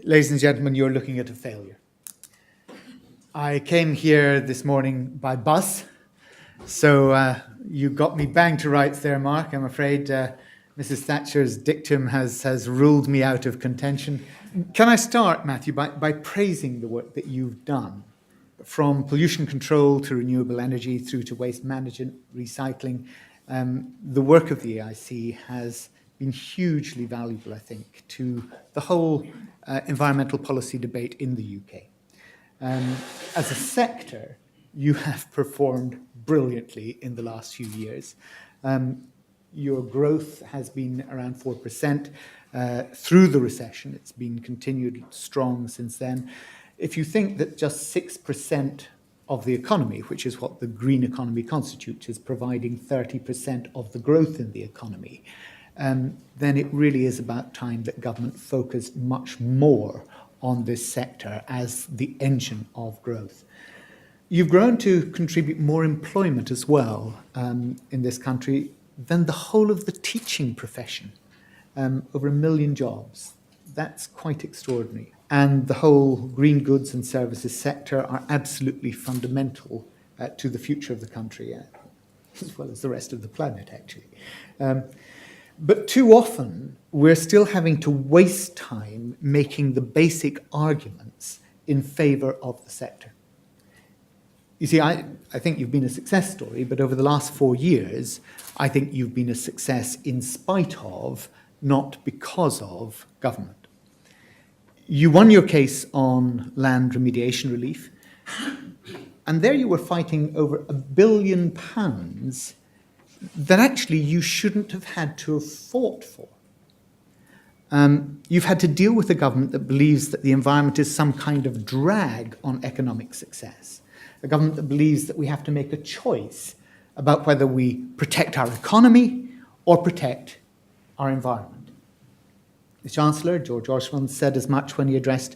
Ladies and gentlemen, you're looking at a failure. I came here this morning by bus, so you got me bang to rights there, Mark. I'm afraid Mrs. Thatcher's dictum has ruled me out of contention. Can I start, Matthew, by praising the work that you've done, from pollution control to renewable energy through to waste management, recycling. The work of the EiC has been hugely valuable, I think, to the whole environmental policy debate in the UK. As a sector, you have performed brilliantly in the last few years. Your growth has been around 4% through the recession. It's been continued strong since then. If you think that just 6% of the economy, which is what the green economy constitutes, is providing 30% of the growth in the economy, then it really is about time that government focused much more on this sector as the engine of growth. You've grown to contribute more employment as well in this country than the whole of the teaching profession, over 1 million jobs. That's quite extraordinary. And the whole green goods and services sector are absolutely fundamental to the future of the country, as well as the rest of the planet, actually. But too often, we're still having to waste time making the basic arguments in favour of the sector. You see, I think you've been a success story, but over the last 4 years, I think you've been a success in spite of, not because of, government. You won your case on land remediation relief, and there you were fighting over £1 billion that actually you shouldn't have had to have fought for. You've had to deal with a government that believes that the environment is some kind of drag on economic success, a government that believes that we have to make a choice about whether we protect our economy or protect our environment. The Chancellor, George Osborne, said as much when he addressed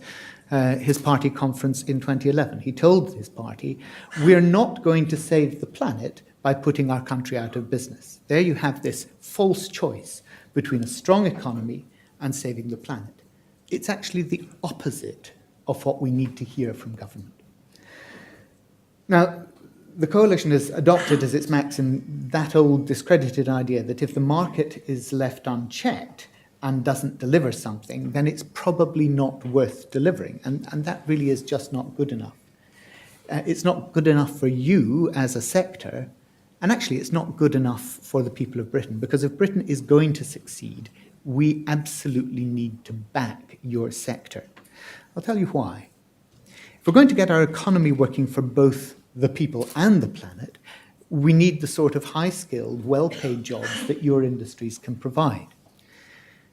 his party conference in 2011. He told his party, we're not going to save the planet by putting our country out of business. There you have this false choice between a strong economy and saving the planet. It's actually the opposite of what we need to hear from government. Now, the coalition has adopted as its maxim that old discredited idea that if the market is left unchecked and doesn't deliver something, then it's probably not worth delivering. And that really is just not good enough. It's not good enough for you as a sector, and actually it's not good enough for the people of Britain, because if Britain is going to succeed, we absolutely need to back your sector. I'll tell you why. If we're going to get our economy working for both the people and the planet, we need the sort of high-skilled, well-paid jobs that your industries can provide.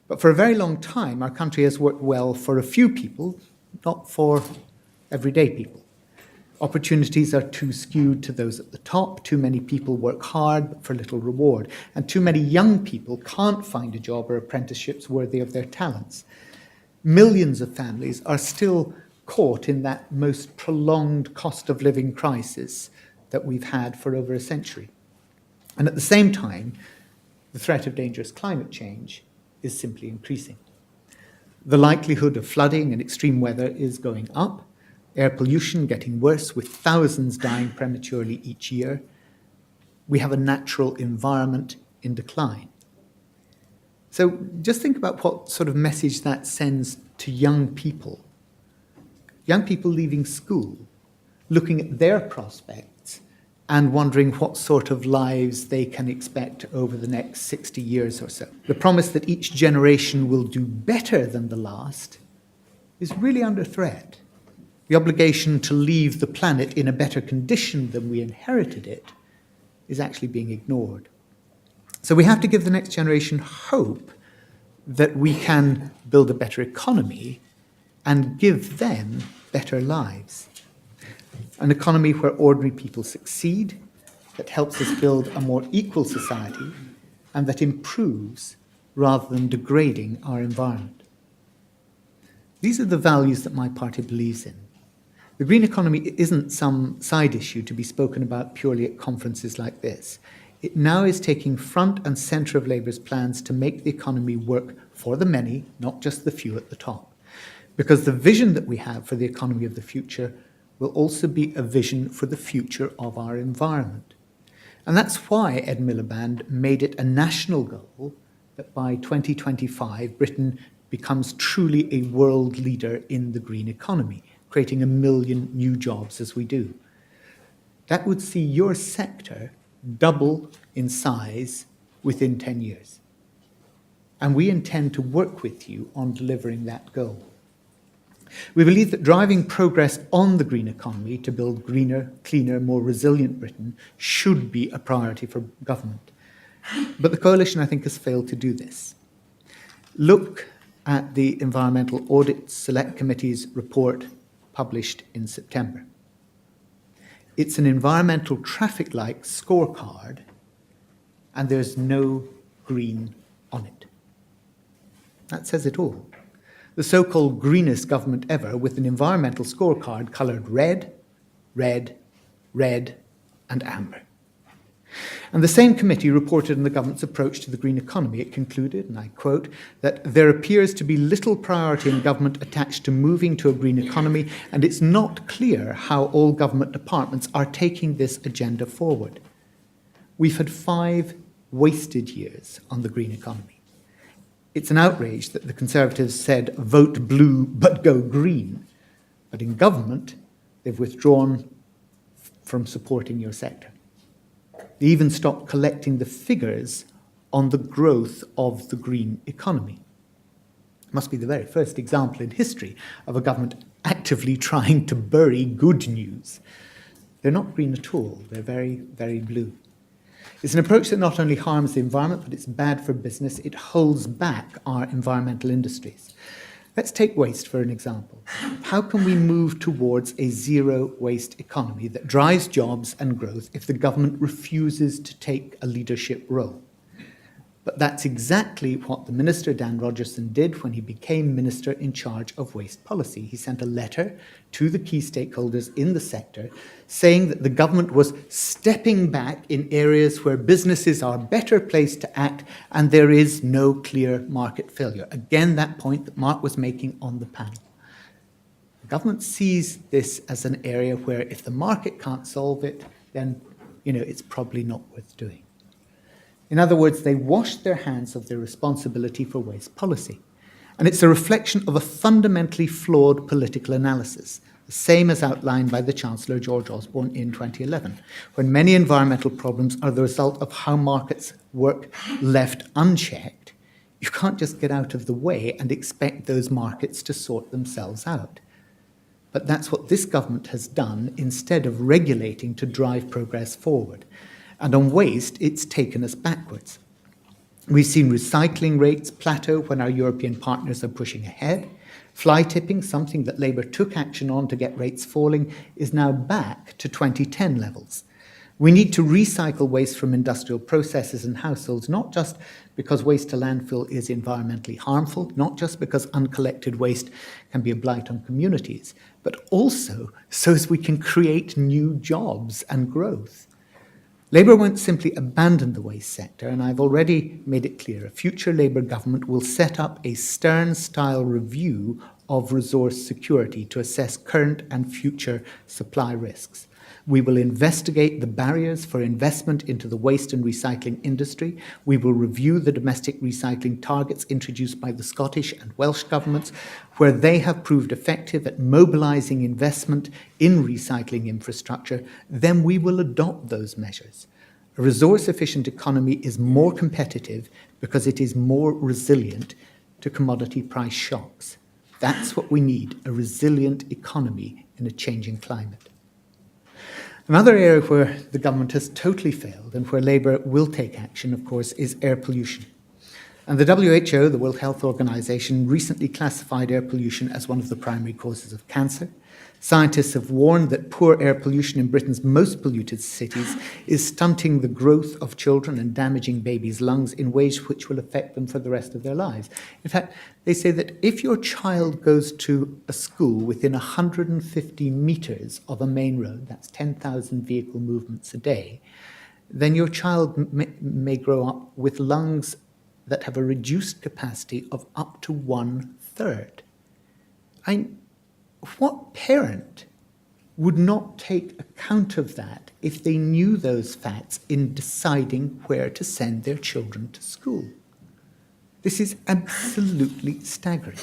But for a very long time, our country has worked well for a few people, not for everyday people. Opportunities are too skewed to those at the top. Too many people work hard but for little reward. And too many young people can't find a job or apprenticeships worthy of their talents. Millions of families are still caught in that most prolonged cost of living crisis that we've had for over a century. And at the same time, the threat of dangerous climate change is simply increasing. The likelihood of flooding and extreme weather is going up, air pollution getting worse with thousands dying prematurely each year. We have a natural environment in decline. So just think about what sort of message that sends to young people leaving school, looking at their prospects and wondering what sort of lives they can expect over the next 60 years or so. The promise that each generation will do better than the last is really under threat. The obligation to leave the planet in a better condition than we inherited it is actually being ignored. So we have to give the next generation hope that we can build a better economy and give them better lives. An economy where ordinary people succeed, that helps us build a more equal society, and that improves rather than degrading our environment. These are the values that my party believes in. The green economy isn't some side issue to be spoken about purely at conferences like this. It now is taking front and centre of Labour's plans to make the economy work for the many, not just the few at the top. because the vision that we have for the economy of the future will also be a vision for the future of our environment. And that's why Ed Miliband made it a national goal that by 2025, Britain becomes truly a world leader in the green economy, creating 1 million new jobs as we do. That would see your sector double in size within 10 years. And we intend to work with you on delivering that goal. We believe that driving progress on the green economy to build greener, cleaner, more resilient Britain should be a priority for government. But the coalition, I think, has failed to do this. Look at the Environmental Audit Select Committee's report published in September. It's an environmental traffic light scorecard, and there's no green on it. That says it all. The so-called greenest government ever, with an environmental scorecard coloured red, red, red, and amber. And the same committee reported on the government's approach to the green economy. It concluded, and I quote, that there appears to be little priority in government attached to moving to a green economy, and it's not clear how all government departments are taking this agenda forward. We've had 5 wasted years on the green economy. It's an outrage that the Conservatives said, vote blue but go green. But in government, they've withdrawn from supporting your sector. They even stopped collecting the figures on the growth of the green economy. It must be the very first example in history of a government actively trying to bury good news. They're not green at all. They're very, very blue. It's an approach that not only harms the environment, but it's bad for business. It holds back our environmental industries. Let's take waste for an example. How can we move towards a zero waste economy that drives jobs and growth if the government refuses to take a leadership role? But that's exactly what the Minister, Dan Rogerson, did when he became Minister in charge of waste policy. He sent a letter to the key stakeholders in the sector saying that the government was stepping back in areas where businesses are better placed to act and there is no clear market failure. Again, that point that Mark was making on the panel. The government sees this as an area where if the market can't solve it, then it's probably not worth doing. In other words, they washed their hands of their responsibility for waste policy. And it's a reflection of a fundamentally flawed political analysis, the same as outlined by the Chancellor George Osborne in 2011, when many environmental problems are the result of how markets work left unchecked. You can't just get out of the way and expect those markets to sort themselves out. But that's what this government has done instead of regulating to drive progress forward. And on waste, it's taken us backwards. We've seen recycling rates plateau when our European partners are pushing ahead. Fly tipping, something that Labour took action on to get rates falling, is now back to 2010 levels. We need to recycle waste from industrial processes and households, not just because waste to landfill is environmentally harmful, not just because uncollected waste can be a blight on communities, but also so as we can create new jobs and growth. Labour won't simply abandon the waste sector, and I've already made it clear, a future Labour government will set up a Stern-style review of resource security to assess current and future supply risks. We will investigate the barriers for investment into the waste and recycling industry. We will review the domestic recycling targets introduced by the Scottish and Welsh governments, where they have proved effective at mobilising investment in recycling infrastructure. Then we will adopt those measures. A resource-efficient economy is more competitive because it is more resilient to commodity price shocks. That's what we need, a resilient economy in a changing climate. Another area where the government has totally failed and where Labour will take action, of course, is air pollution. And the WHO, the World Health Organization, recently classified air pollution as one of the primary causes of cancer. Scientists have warned that poor air pollution in Britain's most polluted cities is stunting the growth of children and damaging babies' lungs in ways which will affect them for the rest of their lives. In fact, they say that if your child goes to a school within 150 meters of a main road, that's 10,000 vehicle movements a day, then your child may grow up with lungs that have a reduced capacity of up to 1/3. What parent would not take account of that if they knew those facts in deciding where to send their children to school? This is absolutely staggering.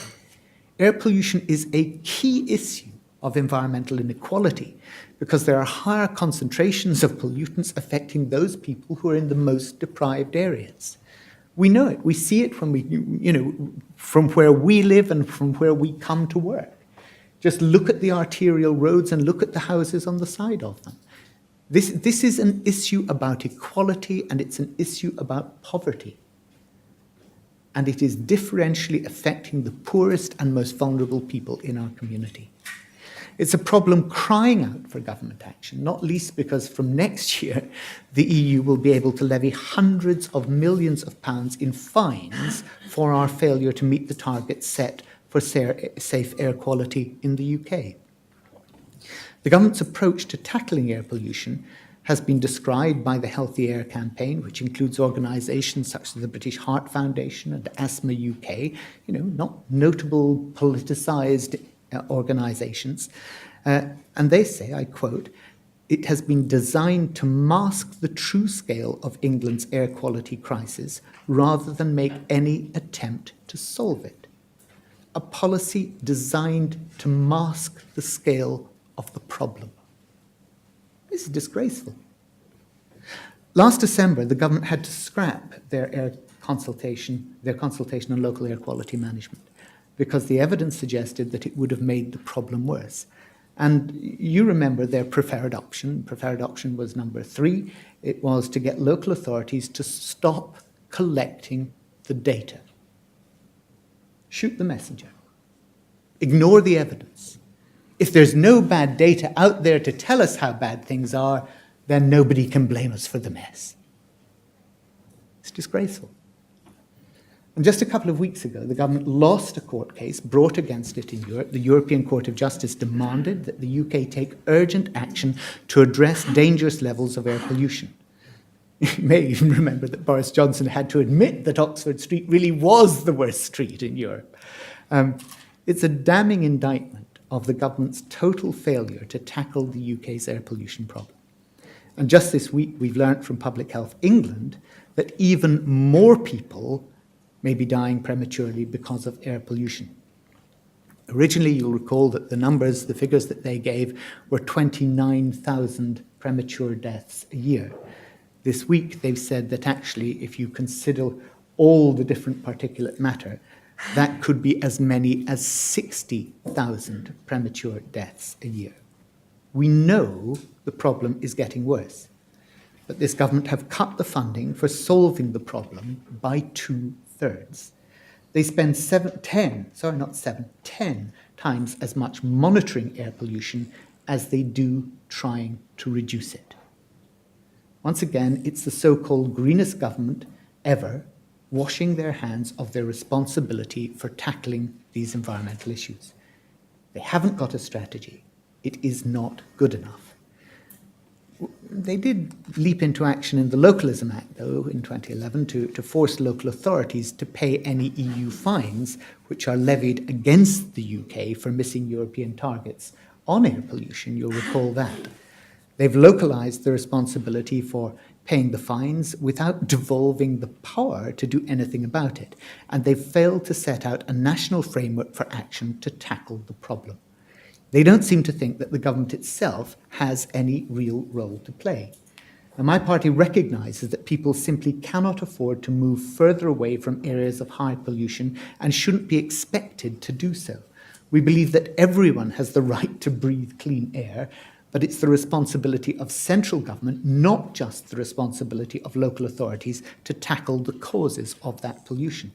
Air pollution is a key issue of environmental inequality because there are higher concentrations of pollutants affecting those people who are in the most deprived areas. We know it. We see it when from where we live and from where we come to work. Just look at the arterial roads and look at the houses on the side of them. This is an issue about equality, and it's an issue about poverty. And it is differentially affecting the poorest and most vulnerable people in our community. It's a problem crying out for government action, not least because from next year, the EU will be able to levy hundreds of millions of pounds in fines for our failure to meet the targets set for safe air quality in the UK. The government's approach to tackling air pollution has been described by the Healthy Air Campaign, which includes organisations such as the British Heart Foundation and Asthma UK, not notable politicised organisations. And they say, I quote, "It has been designed to mask the true scale of England's air quality crisis rather than make any attempt to solve it. A policy designed to mask the scale of the problem." This is disgraceful. Last December, the government had to scrap their consultation on local air quality management because the evidence suggested that it would have made the problem worse. And you remember their preferred option. Preferred option was number 3. It was to get local authorities to stop collecting the data. Shoot the messenger. Ignore the evidence. If there's no bad data out there to tell us how bad things are, then nobody can blame us for the mess. It's disgraceful. And just a couple of weeks ago, the government lost a court case brought against it in Europe. The European Court of Justice demanded that the UK take urgent action to address dangerous levels of air pollution. You may even remember that Boris Johnson had to admit that Oxford Street really was the worst street in Europe. It's a damning indictment of the government's total failure to tackle the UK's air pollution problem. And just this week, we've learnt from Public Health England that even more people may be dying prematurely because of air pollution. Originally, you'll recall that the figures that they gave were 29,000 premature deaths a year. This week, they've said that actually, if you consider all the different particulate matter, that could be as many as 60,000 premature deaths a year. We know the problem is getting worse, but this government have cut the funding for solving the problem by 2/3. They spend 10 times as much monitoring air pollution as they do trying to reduce it. Once again, it's the so-called greenest government ever washing their hands of their responsibility for tackling these environmental issues. They haven't got a strategy. It is not good enough. They did leap into action in the Localism Act, though, in 2011 to force local authorities to pay any EU fines which are levied against the UK for missing European targets on air pollution. You'll recall that. They've localised the responsibility for paying the fines without devolving the power to do anything about it. And they've failed to set out a national framework for action to tackle the problem. They don't seem to think that the government itself has any real role to play. Now, my party recognises that people simply cannot afford to move further away from areas of high pollution and shouldn't be expected to do so. We believe that everyone has the right to breathe clean air, but it's the responsibility of central government, not just the responsibility of local authorities, to tackle the causes of that pollution.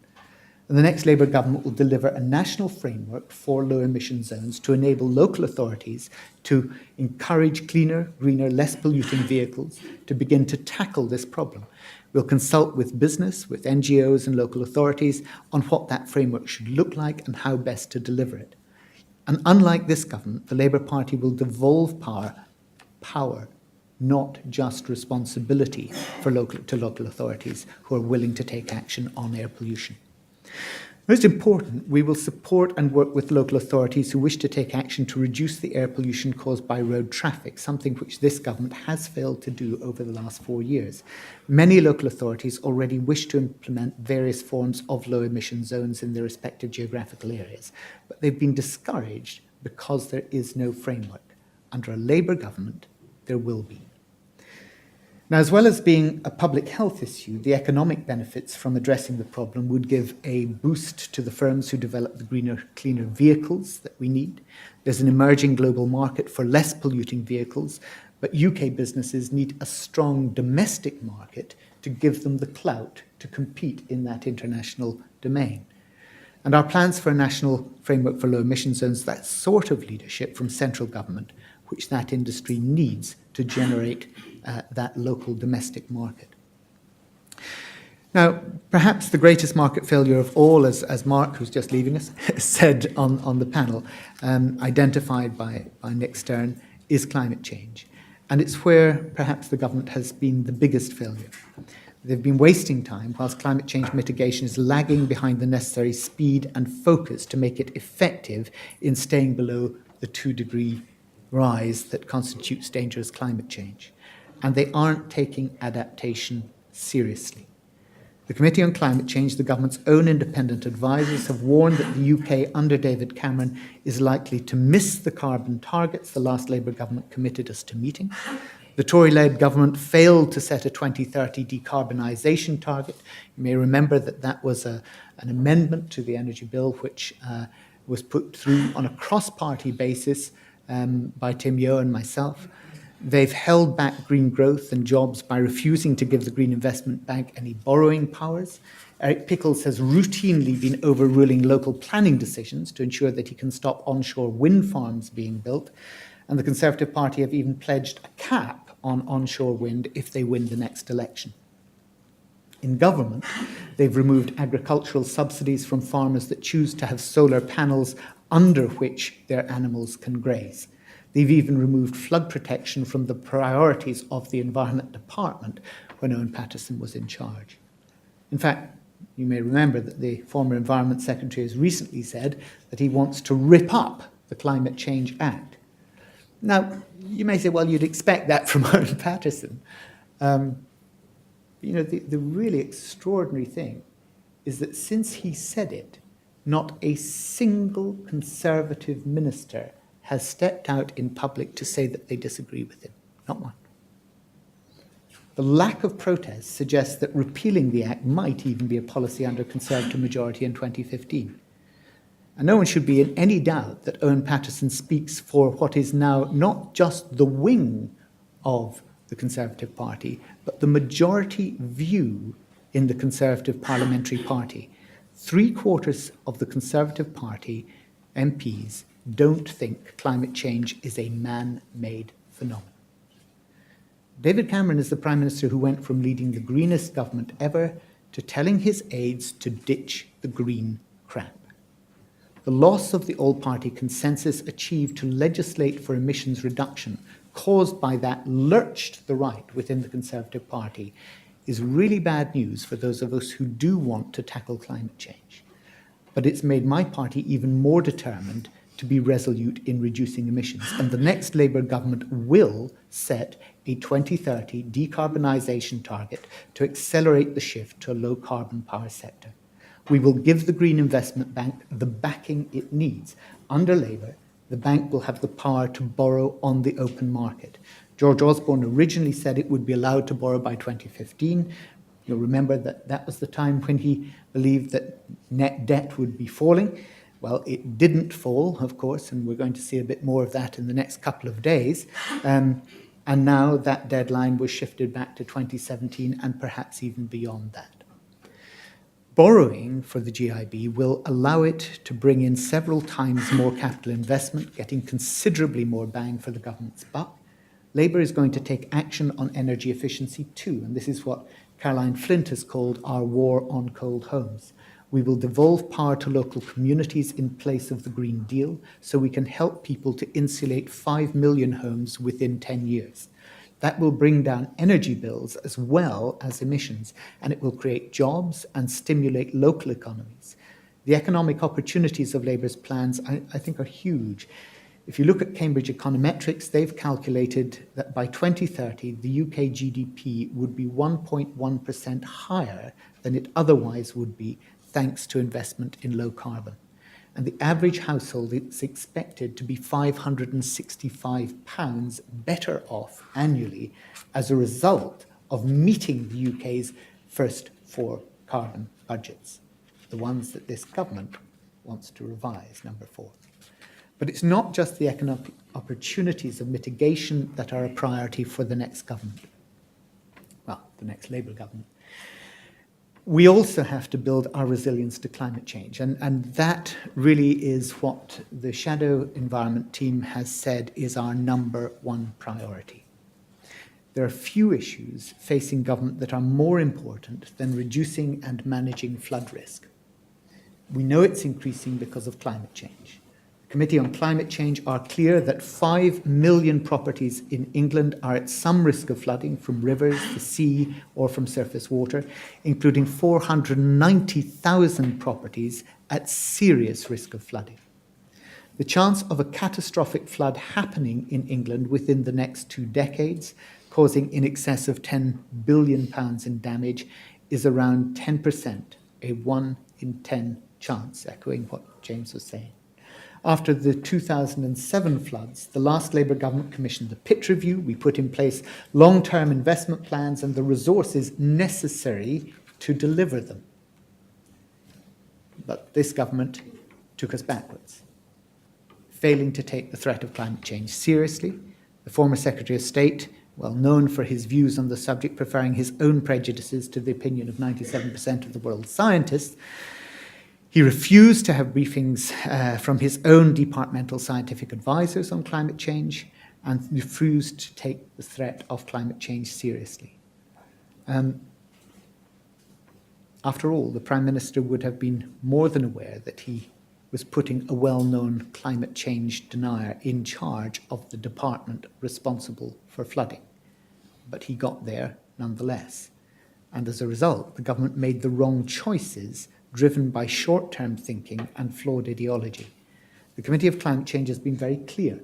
And the next Labour government will deliver a national framework for low emission zones to enable local authorities to encourage cleaner, greener, less polluting vehicles to begin to tackle this problem. We'll consult with business, with NGOs and local authorities on what that framework should look like and how best to deliver it. And unlike this government, the Labour Party will devolve power, not just responsibility to local authorities who are willing to take action on air pollution. Most important, we will support and work with local authorities who wish to take action to reduce the air pollution caused by road traffic, something which this government has failed to do over the last 4 years. Many local authorities already wish to implement various forms of low emission zones in their respective geographical areas, but they've been discouraged because there is no framework. Under a Labour government, there will be. Now, as well as being a public health issue, the economic benefits from addressing the problem would give a boost to the firms who develop the greener, cleaner vehicles that we need. There's an emerging global market for less polluting vehicles, but UK businesses need a strong domestic market to give them the clout to compete in that international domain. And our plans for a national framework for low emission zones, that sort of leadership from central government, which that industry needs to generate that local domestic market. Now, perhaps the greatest market failure of all, as Mark, who's just leaving us, said on the panel, identified by Nick Stern, is climate change. And it's where perhaps the government has been the biggest failure. They've been wasting time whilst climate change mitigation is lagging behind the necessary speed and focus to make it effective in staying below the 2-degree rise that constitutes dangerous climate change. And they aren't taking adaptation seriously. The Committee on Climate Change, the government's own independent advisors, have warned that the UK under David Cameron is likely to miss the carbon targets the last Labour government committed us to meeting. The Tory-led government failed to set a 2030 decarbonisation target. You may remember that was an amendment to the energy bill which was put through on a cross-party basis by Tim Yeo and myself. They've held back green growth and jobs by refusing to give the Green Investment Bank any borrowing powers. Eric Pickles has routinely been overruling local planning decisions to ensure that he can stop onshore wind farms being built. And the Conservative Party have even pledged a cap on onshore wind if they win the next election. In government, they've removed agricultural subsidies from farmers that choose to have solar panels under which their animals can graze. They've even removed flood protection from the priorities of the Environment Department when Owen Paterson was in charge. In fact, you may remember that the former Environment Secretary has recently said that he wants to rip up the Climate Change Act. Now, you may say, well, you'd expect that from Owen Paterson. The really extraordinary thing is that since he said it, not a single Conservative minister has stepped out in public to say that they disagree with him. Not one. The lack of protest suggests that repealing the Act might even be a policy under a Conservative majority in 2015. And no one should be in any doubt that Owen Paterson speaks for what is now not just the wing of the Conservative Party, but the majority view in the Conservative Parliamentary Party. 3/4 of the Conservative Party MPs don't think climate change is a man-made phenomenon. David Cameron is the Prime Minister who went from leading the greenest government ever to telling his aides to ditch the green crap. The loss of the all-party consensus achieved to legislate for emissions reduction caused by that lurch to the right within the Conservative Party is really bad news for those of us who do want to tackle climate change. But it's made my party even more determined to be resolute in reducing emissions. And the next Labour government will set a 2030 decarbonisation target to accelerate the shift to a low-carbon power sector. We will give the Green Investment Bank the backing it needs. Under Labour, the bank will have the power to borrow on the open market. George Osborne originally said it would be allowed to borrow by 2015. You'll remember that was the time when he believed that net debt would be falling. Well, it didn't fall, of course, and we're going to see a bit more of that in the next couple of days. And now that deadline was shifted back to 2017 and perhaps even beyond that. Borrowing for the GIB will allow it to bring in several times more capital investment, getting considerably more bang for the government's buck. Labour is going to take action on energy efficiency too, and this is what Caroline Flint has called our war on cold homes. We will devolve power to local communities in place of the Green Deal so we can help people to insulate 5 million homes within 10 years. That will bring down energy bills as well as emissions, and it will create jobs and stimulate local economies. The economic opportunities of Labour's plans, I think, are huge. If you look at Cambridge Econometrics, they've calculated that by 2030, the UK GDP would be 1.1% higher than it otherwise would be, thanks to investment in low carbon. And the average household is expected to be £565 better off annually as a result of meeting the UK's first 4 carbon budgets, the ones that this government wants to revise, number 4. But it's not just the economic opportunities of mitigation that are a priority for the next government. Well, the next Labour government. We also have to build our resilience to climate change. And that really is what the Shadow Environment team has said is our number 1 priority. There are few issues facing government that are more important than reducing and managing flood risk. We know it's increasing because of climate change. The Committee on Climate Change are clear that 5 million properties in England are at some risk of flooding from rivers, the sea, or from surface water, including 490,000 properties at serious risk of flooding. The chance of a catastrophic flood happening in England within the next 2 decades, causing in excess of £10 billion in damage, is around 10%, a 1 in 10 chance, echoing what James was saying. After the 2007 floods, the last Labour government commissioned the pit review. We put in place long-term investment plans and the resources necessary to deliver them. But this government took us backwards, failing to take the threat of climate change seriously. The former Secretary of State, well known for his views on the subject, preferring his own prejudices to the opinion of 97% of the world's scientists, he refused to have briefings from his own departmental scientific advisors on climate change and refused to take the threat of climate change seriously. After all, the Prime Minister would have been more than aware that he was putting a well-known climate change denier in charge of the department responsible for flooding. But he got there nonetheless. And as a result, the government made the wrong choices driven by short-term thinking and flawed ideology. The Committee of Climate Change has been very clear.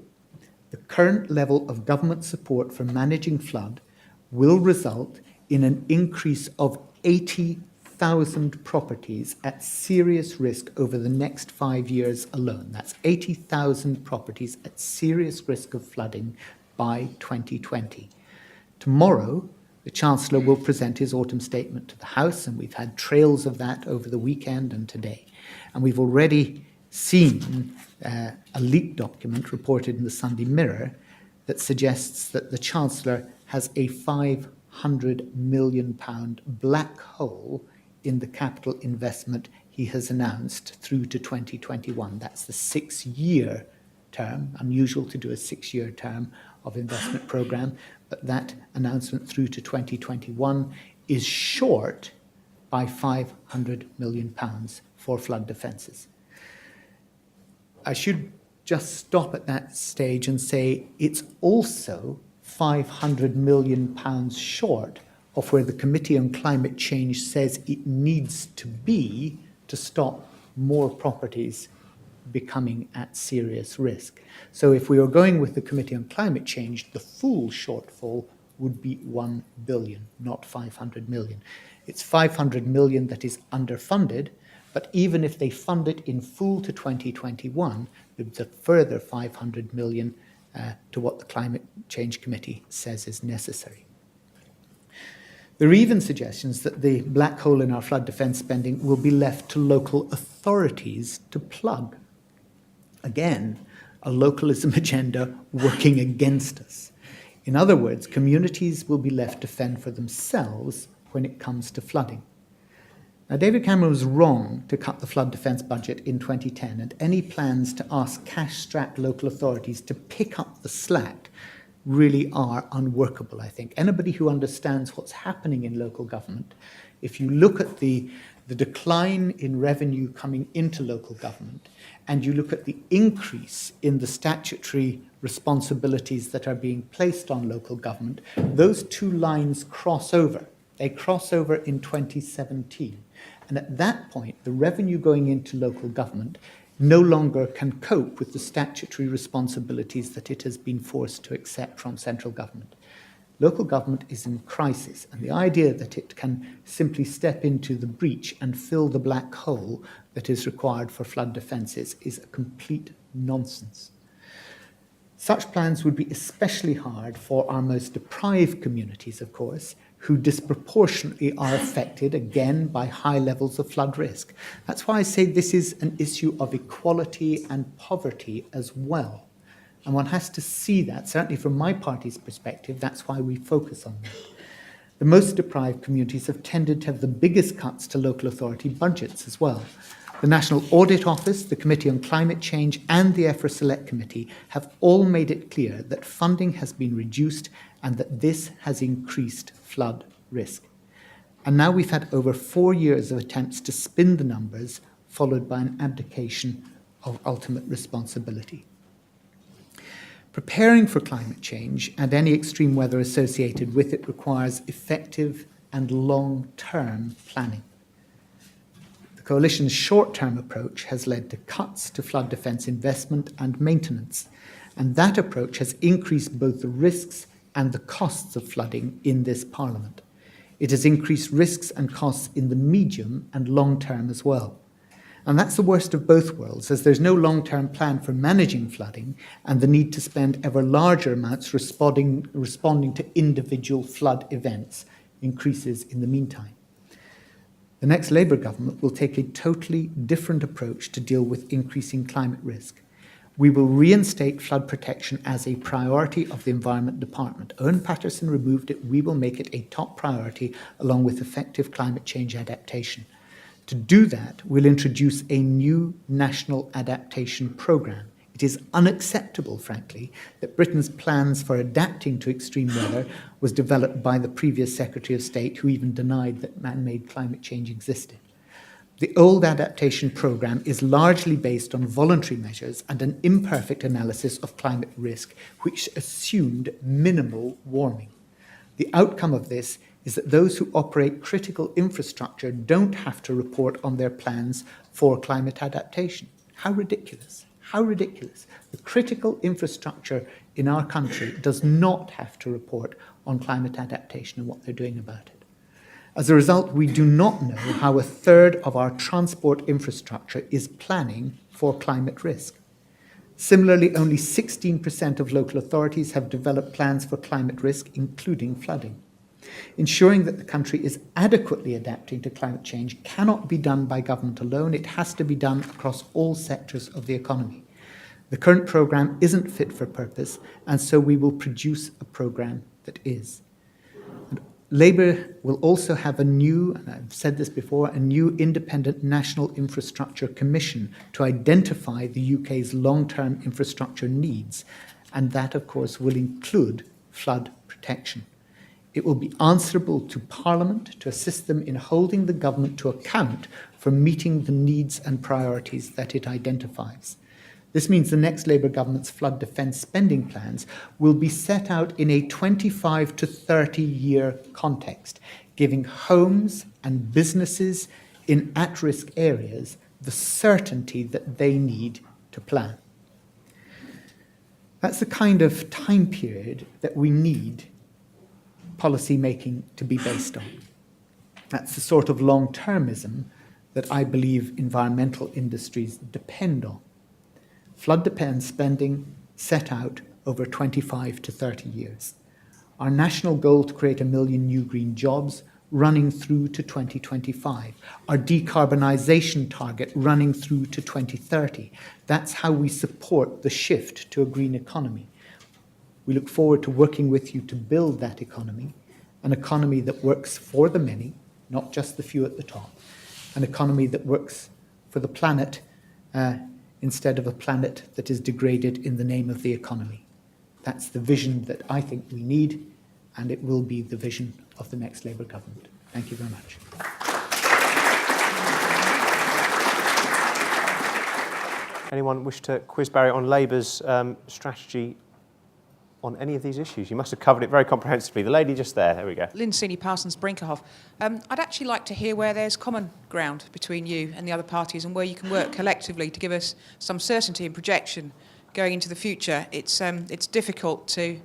The current level of government support for managing flood will result in an increase of 80,000 properties at serious risk over the next 5 years alone. That's 80,000 properties at serious risk of flooding by 2020. Tomorrow, the Chancellor will present his autumn statement to the House, and we've had trails of that over the weekend and today. And we've already seen a leaked document reported in the Sunday Mirror that suggests that the Chancellor has a £500 million black hole in the capital investment he has announced through to 2021. That's the 6-year term, unusual to do a 6-year term of investment programme, but that announcement through to 2021 is short by £500 million for flood defences. I should just stop at that stage and say it's also £500 million short of where the Committee on Climate Change says it needs to be to stop more properties becoming at serious risk. So if we were going with the Committee on Climate Change, the full shortfall would be 1 billion, not 500 million. It's 500 million that is underfunded, but even if they fund it in full to 2021, there's a further 500 million to what the Climate Change Committee says is necessary. There are even suggestions that the black hole in our flood defence spending will be left to local authorities to plug. Again, a localism agenda working against us. In other words, communities will be left to fend for themselves when it comes to flooding. Now, David Cameron was wrong to cut the flood defence budget in 2010, and any plans to ask cash-strapped local authorities to pick up the slack really are unworkable, I think. Anybody who understands what's happening in local government, if you look at the decline in revenue coming into local government, and you look at the increase in the statutory responsibilities that are being placed on local government, those two lines cross over. They cross over in 2017. And at that point, the revenue going into local government no longer can cope with the statutory responsibilities that it has been forced to accept from central government. Local government is in crisis, and the idea that it can simply step into the breach and fill the black hole that is required for flood defences is a complete nonsense. Such plans would be especially hard for our most deprived communities, of course, who disproportionately are affected, again, by high levels of flood risk. That's why I say this is an issue of equality and poverty as well. And one has to see that, certainly from my party's perspective, that's why we focus on that. The most deprived communities have tended to have the biggest cuts to local authority budgets as well. The National Audit Office, the Committee on Climate Change, and the EFRA Select Committee have all made it clear that funding has been reduced and that this has increased flood risk. And now we've had over 4 years of attempts to spin the numbers, followed by an abdication of ultimate responsibility. Preparing for climate change and any extreme weather associated with it requires effective and long-term planning. The Coalition's short-term approach has led to cuts to flood defence investment and maintenance, and that approach has increased both the risks and the costs of flooding in this Parliament. It has increased risks and costs in the medium and long term as well. And that's the worst of both worlds, as there's no long-term plan for managing flooding and the need to spend ever larger amounts responding to individual flood events increases in the meantime. The next Labour government will take a totally different approach to deal with increasing climate risk. We will reinstate flood protection as a priority of the Environment Department. Owen Paterson removed it. We will make it a top priority along with effective climate change adaptation. To do that, we'll introduce a new national adaptation programme. It is unacceptable, frankly, that Britain's plans for adapting to extreme weather was developed by the previous Secretary of State, who even denied that man-made climate change existed. The old adaptation programme is largely based on voluntary measures and an imperfect analysis of climate risk, which assumed minimal warming. The outcome of this is that those who operate critical infrastructure don't have to report on their plans for climate adaptation. How ridiculous. How ridiculous. The critical infrastructure in our country does not have to report on climate adaptation and what they're doing about it. As a result, we do not know how a third of our transport infrastructure is planning for climate risk. Similarly, only 16% of local authorities have developed plans for climate risk, including flooding. Ensuring that the country is adequately adapting to climate change cannot be done by government alone. It has to be done across all sectors of the economy. The current programme isn't fit for purpose, and so we will produce a programme that is. And Labour will also have a new, and I've said this before, a new independent National Infrastructure Commission to identify the UK's long-term infrastructure needs, and that, of course, will include flood protection. It will be answerable to Parliament to assist them in holding the government to account for meeting the needs and priorities that it identifies. This means the next Labour government's flood defence spending plans will be set out in a 25 to 30-year context, giving homes and businesses in at-risk areas the certainty that they need to plan. That's the kind of time period that we need policy making to be based on. That's the sort of long-termism that I believe environmental industries depend on. Flood defence spending set out over 25 to 30 years. Our national goal to create 1 million new green jobs running through to 2025. Our decarbonisation target running through to 2030. That's how we support the shift to a green economy. We look forward to working with you to build that economy, an economy that works for the many, not just the few at the top, an economy that works for the planet instead of a planet that is degraded in the name of the economy. That's the vision that I think we need, and it will be the vision of the next Labour government. Thank you very much. Anyone wish to quiz Barry on Labour's strategy on any of these issues? You must have covered it very comprehensively. The lady just there we go. Lynn Seeley Parsons Brinkerhoff. I'd actually like to hear where there's common ground between you and the other parties and where you can work collectively to give us some certainty and projection going into the future. It's difficult to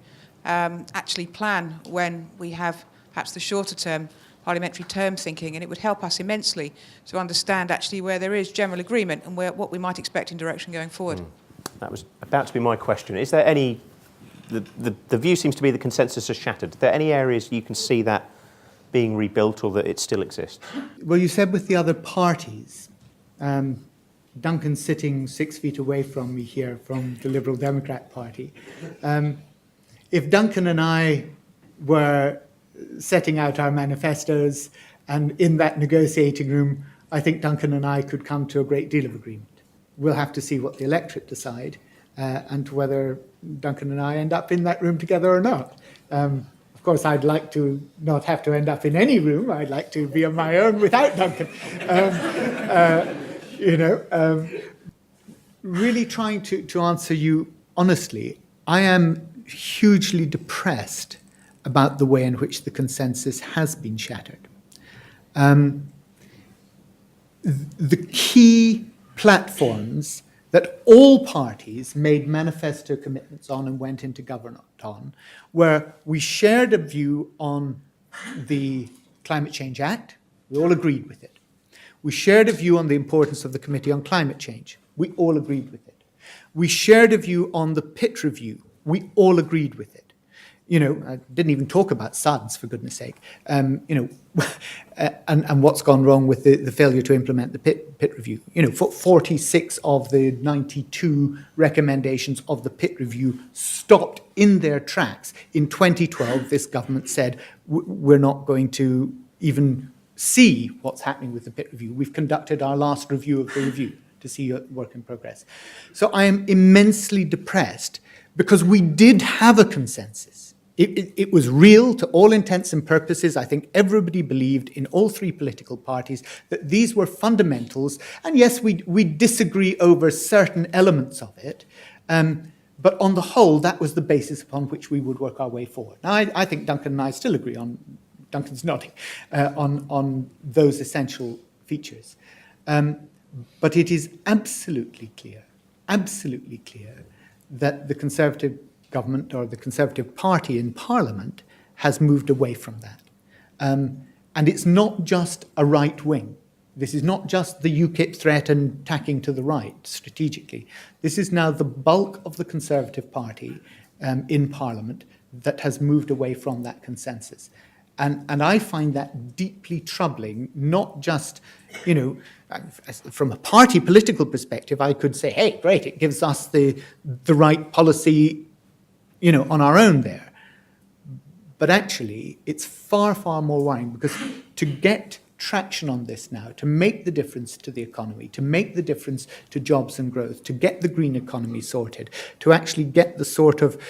actually plan when we have perhaps the shorter term parliamentary term thinking, and it would help us immensely to understand actually where there is general agreement and what we might expect in direction going forward. That was about to be my question. Is there any... The view seems to be the consensus has shattered. Are there any areas you can see that being rebuilt or that it still exists? Well, you said with the other parties. Duncan's sitting 6 feet away from me here from the Liberal Democrat Party. If Duncan and I were setting out our manifestos and in that negotiating room, I think Duncan and I could come to a great deal of agreement. We'll have to see what the electorate decide and whether Duncan and I end up in that room together or not. Of course, I'd like to not have to end up in any room. I'd like to be on my own without Duncan. Really trying to answer you honestly, I am hugely depressed about the way in which the consensus has been shattered. The key platforms that all parties made manifesto commitments on and went into government on, where we shared a view on the Climate Change Act. We all agreed with it. We shared a view on the importance of the Committee on Climate Change. We all agreed with it. We shared a view on the Pitt Review. We all agreed with it. I didn't even talk about SUDS, for goodness sake, and what's gone wrong with the failure to implement the Pitt Review. 46 of the 92 recommendations of the Pitt Review stopped in their tracks. In 2012, this government said, we're not going to even see what's happening with the Pitt Review. We've conducted our last review of the review to see your work in progress. So I am immensely depressed because we did have a consensus. It was real to all intents and purposes. I think everybody believed in all three political parties that these were fundamentals. And yes, we disagree over certain elements of it. But on the whole, that was the basis upon which we would work our way forward. Now, I think Duncan and I still agree on, Duncan's nodding, on those essential features. But it is absolutely clear that the Conservative government or the Conservative Party in Parliament has moved away from that. And it's not just a right wing. This is not just the UKIP threat and tacking to the right strategically. This is now the bulk of the Conservative Party in Parliament that has moved away from that consensus. And I find that deeply troubling, not just, from a party political perspective, I could say, hey, great, it gives us the right policy, on our own there. But actually, it's far, far more worrying because to get traction on this now, to make the difference to the economy, to make the difference to jobs and growth, to get the green economy sorted, to actually get the sort of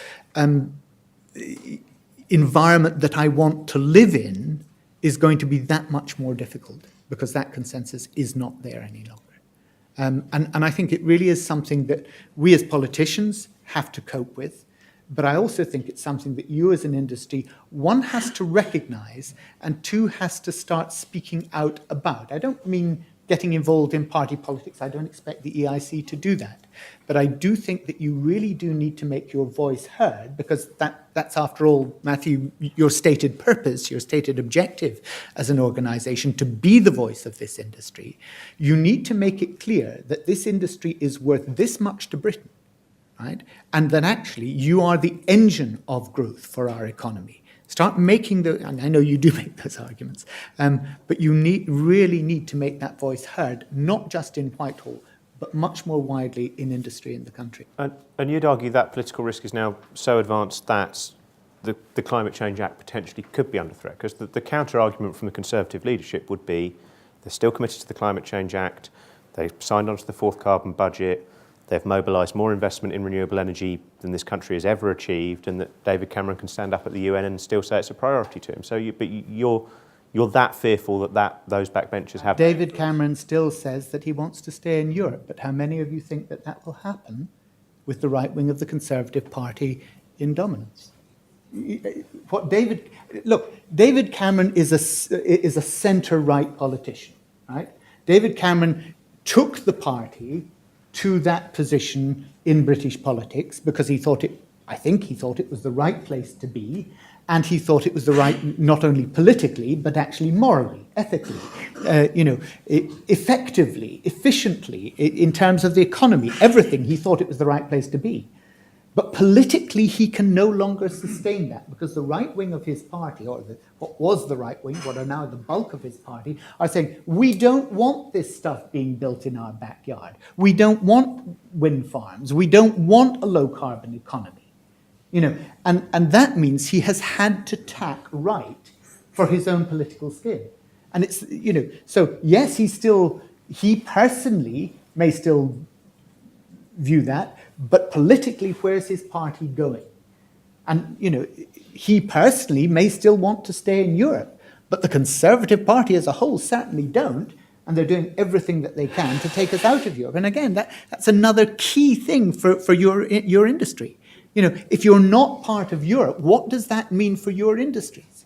environment that I want to live in is going to be that much more difficult because that consensus is not there any longer. And I think it really is something that we as politicians have to cope with. But I also think it's something that you as an industry, one, has to recognize, and two, has to start speaking out about. I don't mean getting involved in party politics. I don't expect the EiC to do that. But I do think that you really do need to make your voice heard because that's, after all, Matthew, your stated purpose, your stated objective as an organization, to be the voice of this industry. You need to make it clear that this industry is worth this much to Britain. Right? And that actually you are the engine of growth for our economy. Start making and I know you do make those arguments, but you really need to make that voice heard, not just in Whitehall, but much more widely in industry in the country. And you'd argue that political risk is now so advanced that the Climate Change Act potentially could be under threat, because the counter-argument from the Conservative leadership would be they're still committed to the Climate Change Act, they've signed on to the fourth carbon budget, they've mobilised more investment in renewable energy than this country has ever achieved, and that David Cameron can stand up at the UN and still say it's a priority to him. So, you're that fearful that those backbenchers have. David Cameron still says that he wants to stay in Europe, but how many of you think that will happen with the right wing of the Conservative Party in dominance. What David Cameron is a centre-right politician, right? David Cameron took the party to that position in British politics because I think he thought it was the right place to be, and he thought it was the right, not only politically, but actually morally, ethically, effectively, efficiently, in terms of the economy, everything, he thought it was the right place to be. But politically, he can no longer sustain that because the right wing of his party, or what was the right wing, what are now the bulk of his party, are saying, we don't want this stuff being built in our backyard. We don't want wind farms. We don't want a low-carbon economy. And that means he has had to tack right for his own political skin. And it's, so yes, he personally may still view that, but politically, where's his party going? And, he personally may still want to stay in Europe, but the Conservative Party as a whole certainly don't, and they're doing everything that they can to take us out of Europe. And again, that's another key thing for your industry. If you're not part of Europe, what does that mean for your industries?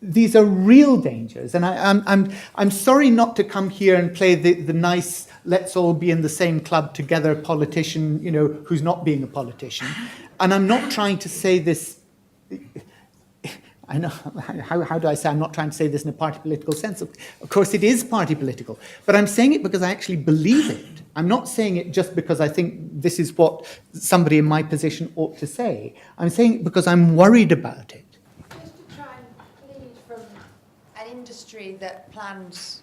These are real dangers, and I'm sorry not to come here and play the nice, let's all be in the same club together politician, who's not being a politician. And I'm not trying to say this. I know, how do I say, I'm not trying to say this in a party political sense. Of course it is party political, but I'm saying it because I actually believe it. I'm not saying it just because I think this is what somebody in my position ought to say. I'm saying it because I'm worried about it. Just to try and lead from an industry that plans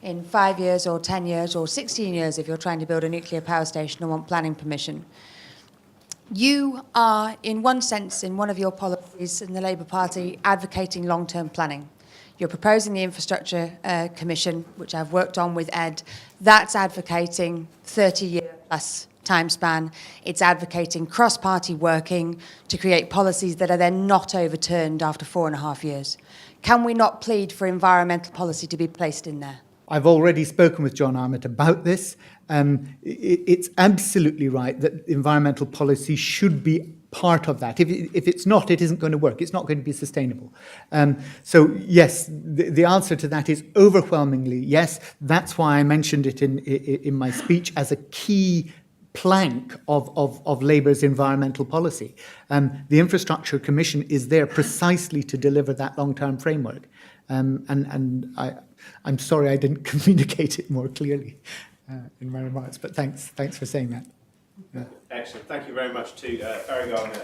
in 5 years or 10 years or 16 years if you're trying to build a nuclear power station and want planning permission. You are, in one sense, in one of your policies in the Labour Party, advocating long-term planning. You're proposing the Infrastructure Commission, which I've worked on with Ed. That's advocating 30-year-plus time span. It's advocating cross-party working to create policies that are then not overturned after 4.5 years. Can we not plead for environmental policy to be placed in there? I've already spoken with John Armitt about this. It's absolutely right that environmental policy should be part of that. If it's not, it isn't going to work. It's not going to be sustainable. So yes, the answer to that is overwhelmingly yes. That's why I mentioned it in my speech as a key plank of Labour's environmental policy. The Infrastructure Commission is there precisely to deliver that long-term framework. And I'm sorry I didn't communicate it more clearly in my remarks, but thanks for saying that. Yeah. Excellent. Thank you very much to Barry Gardiner.